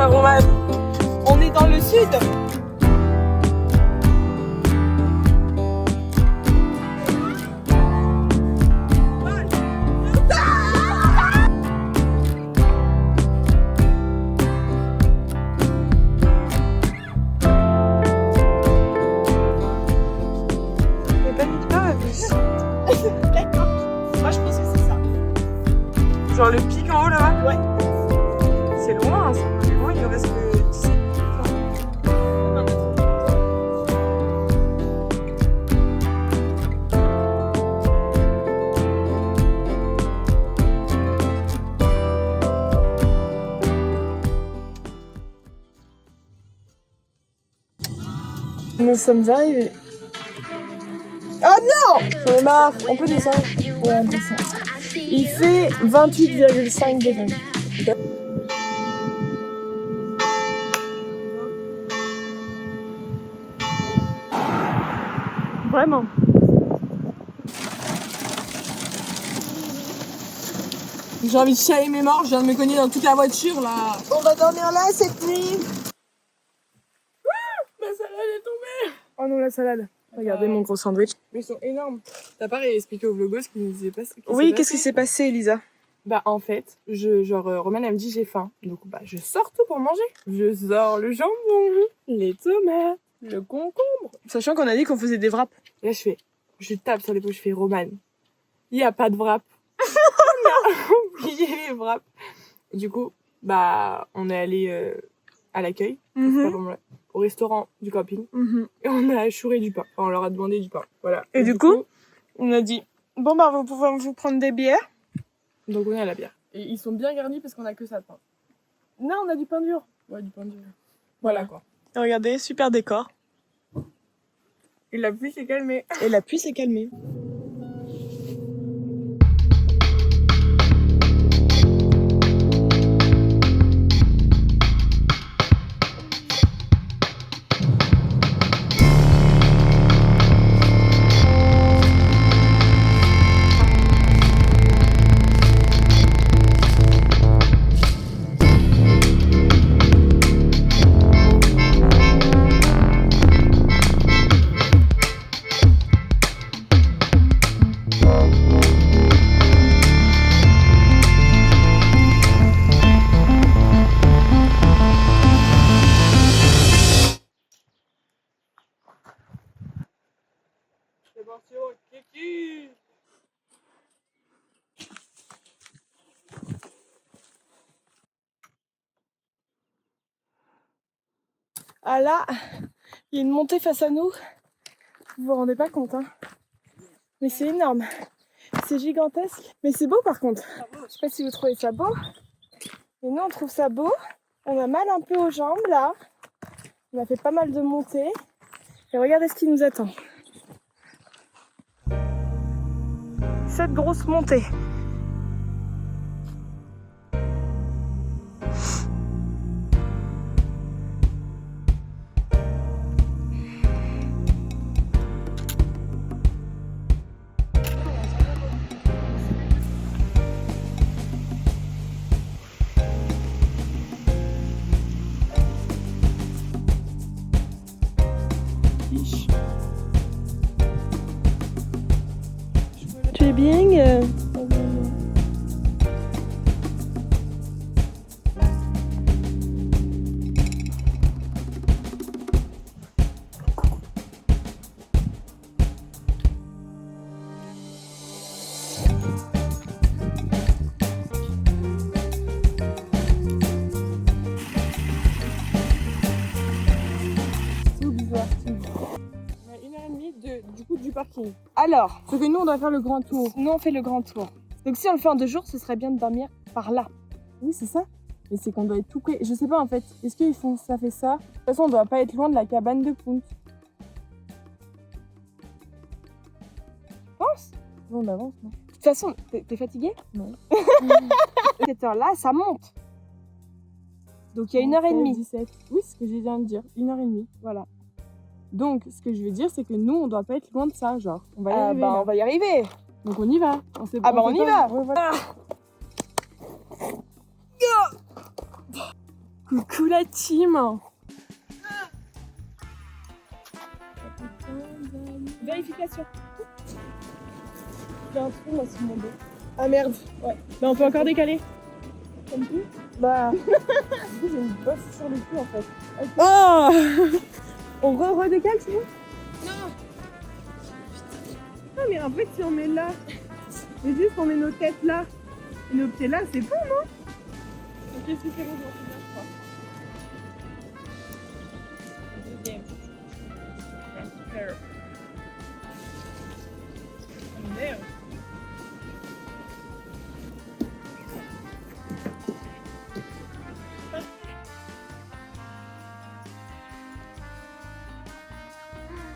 Roman. On est dans le sud. Moi je pense que c'est ça. Genre le pic en haut là-bas. Ouais. C'est loin, ça. C'est loin, il nous reste que 17 minutes. Nous sommes arrivés. Oh non! J'en ai marre, on peut descendre. Ouais, on descend. Il fait 28,5 degrés. Vraiment. J'ai envie de chialer mes morts, je viens de me cogner dans toute la voiture là. On va dormir là cette nuit. Ma salade est tombée. Oh non, la salade. Regardez mon gros sandwich. Mais ils sont énormes. T'as pas expliqué au vlogos ce qui nous est passé. Oui, qu'est-ce qui s'est passé, Elisa? Bah en fait, Roman elle me dit j'ai faim. Donc bah je sors tout pour manger. Je sors le jambon, les tomates, le concombre. Sachant qu'on a dit qu'on faisait des wraps. Là je tape sur l'épaule, je fais Roman. Il y a pas de wrap. On a oublié les wraps. Du coup, bah on est allé à l'accueil. Au restaurant du camping. Et on a chouré du pain. Enfin, on leur a demandé du pain. Voilà. Et du coup, on a dit, bon bah vous pouvez vous prendre des bières. Donc on est à la bière. Et ils sont bien garnis parce qu'on a que ça de pain. Non, on a du pain dur. Ouais, du pain dur. Voilà quoi. Et regardez, super décor. Et la pluie s'est calmée. Et la pluie s'est calmée. Kiki. Ah là, il y a une montée face à nous. Vous vous rendez pas compte, hein. Mais c'est énorme. C'est gigantesque. Mais c'est beau par contre. Je sais pas si vous trouvez ça beau. Mais nous on trouve ça beau. On a mal un peu aux jambes là. On a fait pas mal de montées. Et regardez ce qui nous attend. Cette grosse montée. Tu es bien Du parking. Alors, Sauf que nous on doit faire le grand tour. nous on fait le grand tour. Donc si on le fait en 2 jours, ce serait bien de dormir par là. Oui c'est ça. Mais c'est qu'on doit être tout près. Je sais pas en fait. Est-ce qu'ils font ça fait ça? De toute façon on doit pas être loin de la cabane de Punt. Pense. Bon on avance non? De toute façon, t'es fatigué? Non. Cette heure-là, ça monte. Donc il y a 1h30. 17. Oui c'est ce que j'ai viens de dire. 1h30. Voilà. Donc ce que je veux dire c'est que nous on doit pas être loin de ça. Genre on va y arriver. Bah là. on va y arriver. Donc on y va. On y va. Ouais, voilà. Coucou la team. Vérification. J'ai un trou moi sur mon dos. Ah merde. Ouais. Bah on peut encore décaler. Comme tout. Bah. Du coup j'ai une bosse sur le cou en fait. Okay. Oh. On redécale c'est bon? Non. Non, mais en fait, si on met là, et juste on met nos têtes là, et nos pieds là, c'est bon, non? Ok, c'est bon, je crois. Deuxième. Merde.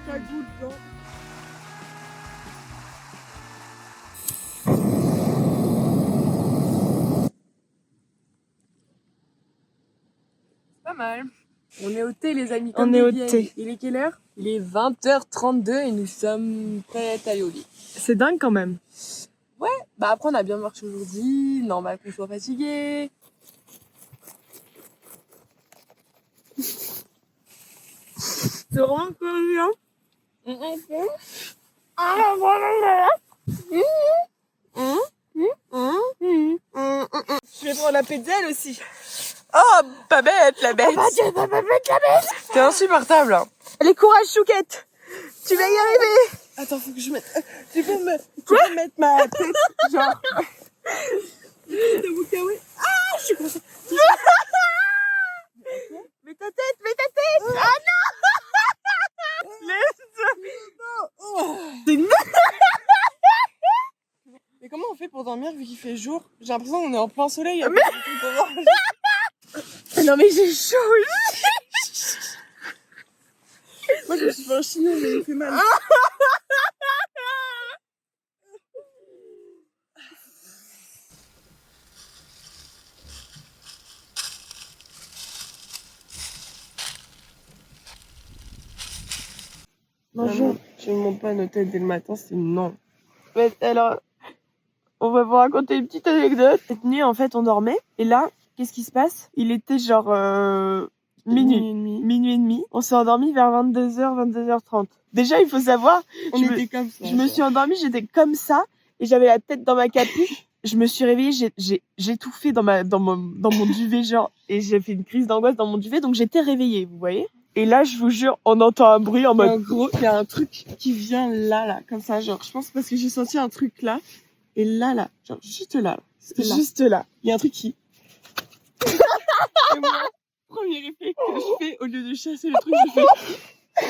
Ça goûte, genre. Pas mal. On est au thé, les amis. On Comme est des au vieilles. thé. Il est quelle heure? Il est 20h32 et nous sommes prêts à aller au lit. C'est dingue quand même. Bah après, on a bien marché aujourd'hui. Normal qu'on soit fatigué. C'est vraiment combien? Je vais prendre la pédale aussi. Oh, pas bête, la bête. T'es insupportable. Hein. Allez, courage, Chouquette. Tu vas y arriver. Attends, faut que je mette. Tu peux mettre ma tête, genre. De vous caouer. Ah, je suis contente. Mets ta tête. Ah non. Mais comment on fait pour dormir vu qu'il fait jour? J'ai l'impression qu'on est en plein soleil. Non mais j'ai chaud. Moi, je me suis fait un chignon, mais il me fait mal. Bonjour. Je ne monte pas à nos têtes dès le matin, c'est non. Mais alors, on va vous raconter une petite anecdote. Cette nuit, en fait, on dormait. Et là, qu'est-ce qui se passe? Il était genre minuit et demi. On s'est endormi vers 22h, 22h30. Déjà, il faut savoir, On était comme ça. je me suis endormie, j'étais comme ça. Et j'avais la tête dans ma capuche. Je me suis réveillée, j'ai étouffé dans mon duvet, genre. Et j'ai fait une crise d'angoisse dans mon duvet. Donc, j'étais réveillée, vous voyez? Et là, je vous jure, on entend un bruit en mode... En gros, il y a un truc qui vient là, comme ça, genre, je pense parce que j'ai senti un truc là, et là, genre, juste là. Juste là. Il y a un truc qui... Et moi, premier réflexe que je fais, au lieu de chasser le truc, je fais...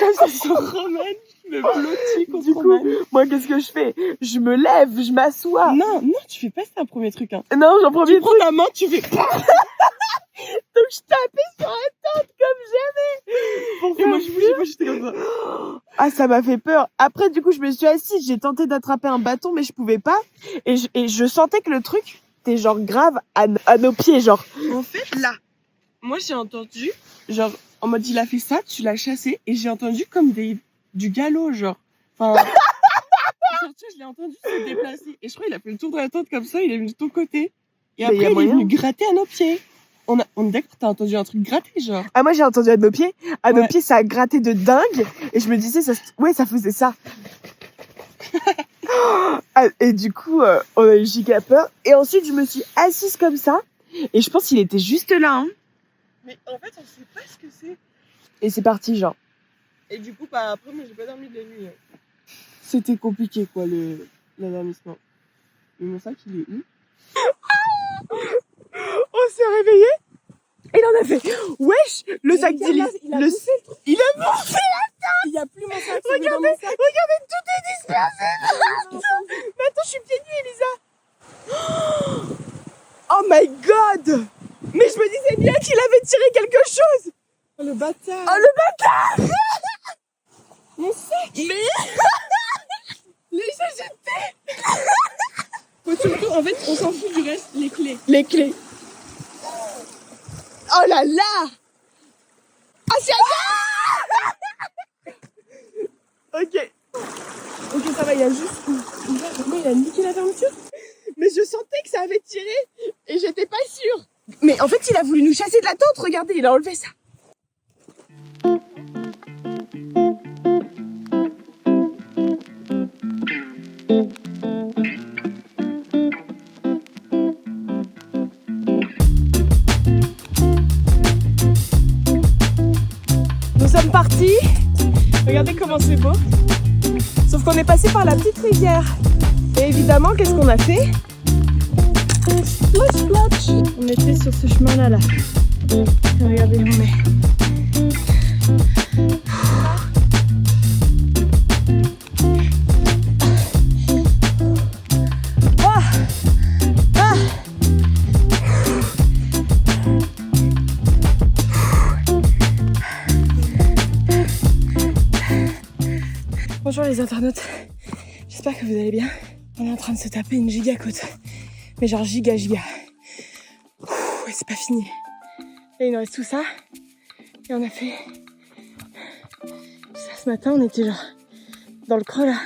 Comme ça se ramène, je me blottis contre Du coup, moi, qu'est-ce que je fais? Je me lève, je m'assois. Non, tu fais pas ça, un premier truc, hein. Non, j'en premier Tu prends ta main, tu fais... Donc, je tapais sur la tente comme jamais. Et moi, je bougeais pas, j'étais comme ça. Ah, ça m'a fait peur. Après, du coup, je me suis assise, j'ai tenté d'attraper un bâton, mais je pouvais pas. Et je sentais que le truc était genre grave à nos pieds, genre. En fait, là, moi, j'ai entendu, genre, en mode, il a fait ça, tu l'as chassé, et j'ai entendu comme du galop, genre. Enfin... genre, tu vois, je l'ai entendu se déplacer. Et je crois qu'il a fait le tour de la tente comme ça, il est venu de ton côté. Et après, y a il est moyen. venu gratter à nos pieds. On est d'accord, t'as entendu un truc gratter, genre. Ah, moi, j'ai entendu à nos pieds. À nos Ouais. pieds, ça a gratté de dingue. Et je me disais, ça faisait ça. Ah, et du coup, on a eu giga peur. Et ensuite, je me suis assise comme ça. Et je pense qu'il était juste là, hein. Mais en fait, on sait pas ce que c'est. Et c'est parti, genre. Et du coup, bah, après, moi, j'ai pas dormi de la nuit. C'était compliqué, quoi, l'endormissement. Mais mon sac, il est où? On s'est réveillé. Et il en a fait. Wesh, le sac d'Élise. Il a bouffé le truc. Il a bouffé. Il y a plus mon sac. Regardez, regardez, tout est dispersé. Mais attends, je suis pieds nus, Elisa. Oh my god. Mais je me disais bien qu'il avait tiré quelque chose. Oh, le bâtard. Oh, le bâtard. Mon sac. Mais... Les jetés. Faut surtout, en fait, on s'en fout du reste, les clés. Les clés. Oh là là. Ah, c'est Ok. Ok, ça va, il y a juste une... Moi, il a niqué la fermeture. Mais je sentais que ça avait tiré et j'étais pas sûre. Mais en fait, il a voulu nous chasser de la tente, regardez, il a enlevé ça. Nous sommes partis. Regardez comment c'est beau. Sauf qu'on est passé par la petite rivière. Et évidemment, qu'est-ce qu'on a fait? Splash, splash. On était sur ce chemin-là, là. Et regardez où on est. Ah. Ah. Bonjour les internautes, j'espère que vous allez bien. On est en train de se taper une giga côte, mais genre giga. Ouais, c'est pas fini. Et il nous reste tout ça, et on a fait tout ça ce matin, on était genre dans le creux là.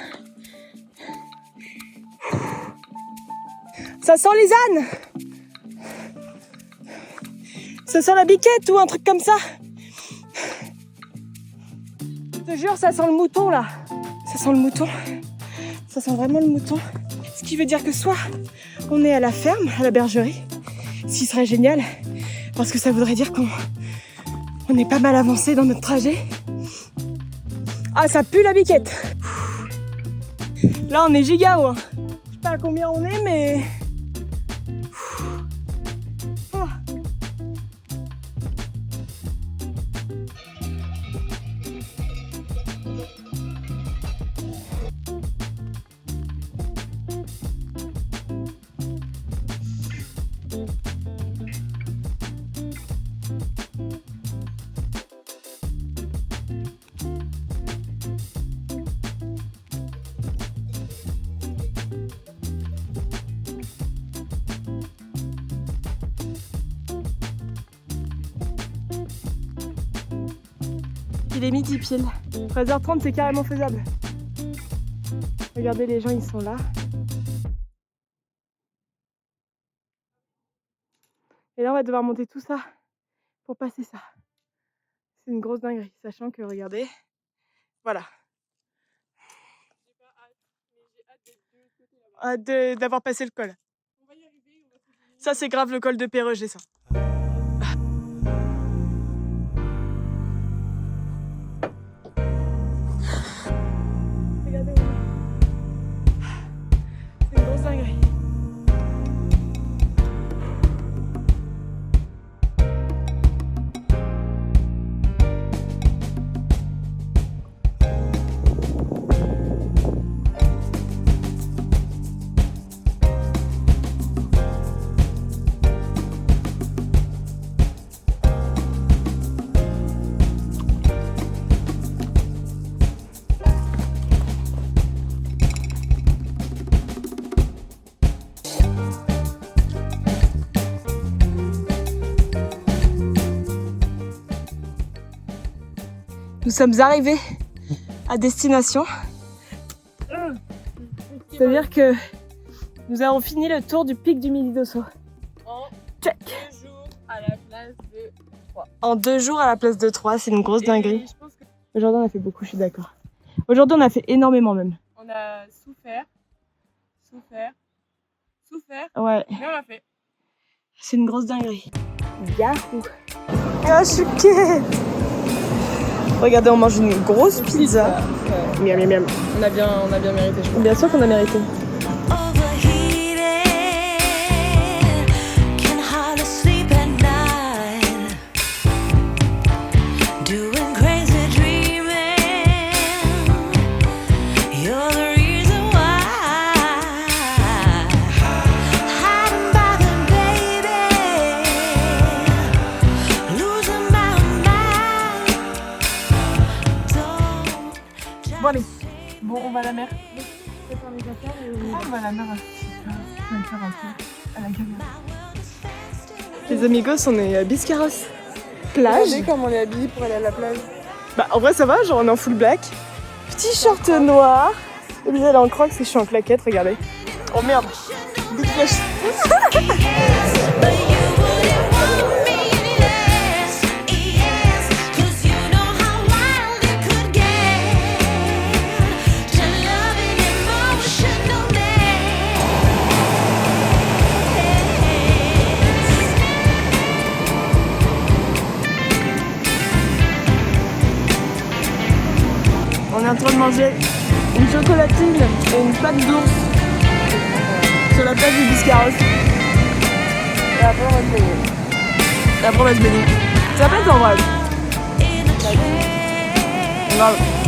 Ça sent les ânes. Ça sent la biquette ou un truc comme ça. Je te jure, ça sent le mouton là. Ça sent le mouton. Ça sent vraiment le mouton. Ce qui veut dire que soit on est à la ferme, à la bergerie, ce qui serait génial, parce que ça voudrait dire qu'on est pas mal avancé dans notre trajet. Ah, ça pue la biquette. Là, on est giga haut. Je sais pas à combien on est, mais... Oh. Il est midi pile. 13h30, c'est carrément faisable. Regardez, les gens, ils sont là. Et là, on va devoir monter tout ça pour passer ça. C'est une grosse dinguerie, sachant que, regardez, voilà. Hâte d'avoir passé le col. Ça, c'est grave le col de Perreux, j'ai ça. Regardez. C'est une grosse dinguerie. Nous sommes arrivés à destination. C'est-à-dire que nous avons fini le tour du pic du Midi d'Osso. Check. 2 jours à la place de 3. En 2 jours à la place de 3, c'est une grosse dinguerie. Je pense que Aujourd'hui, on a fait beaucoup, je suis d'accord. Aujourd'hui, on a fait énormément même. on a souffert. Ouais, Mais on l'a fait. c'est une grosse dinguerie. Yahoo! Ah, je suis quai. Regardez, on mange une grosse pizza. Miam, miam, miam. On a bien mérité, je pense. Bien sûr qu'on a mérité. Bon allez, on va à la mer. On va à la mer. On va faire un peu à la gamme. Les amigos, on est à Biscarrosse. Plage. Regardez comme on est habillés pour aller à la plage. Bah en vrai ça va, genre on est en full black. Petit short noir. Et puis elle est en crocs et je suis en claquette, regardez. Oh merde. Big flash. train de manger une chocolatine et une pâte d'ours sur la plage du Biscarrosse. Et après, on va se baigner. Et après on va se baigner. Ça s'appelle en vrai. Grave.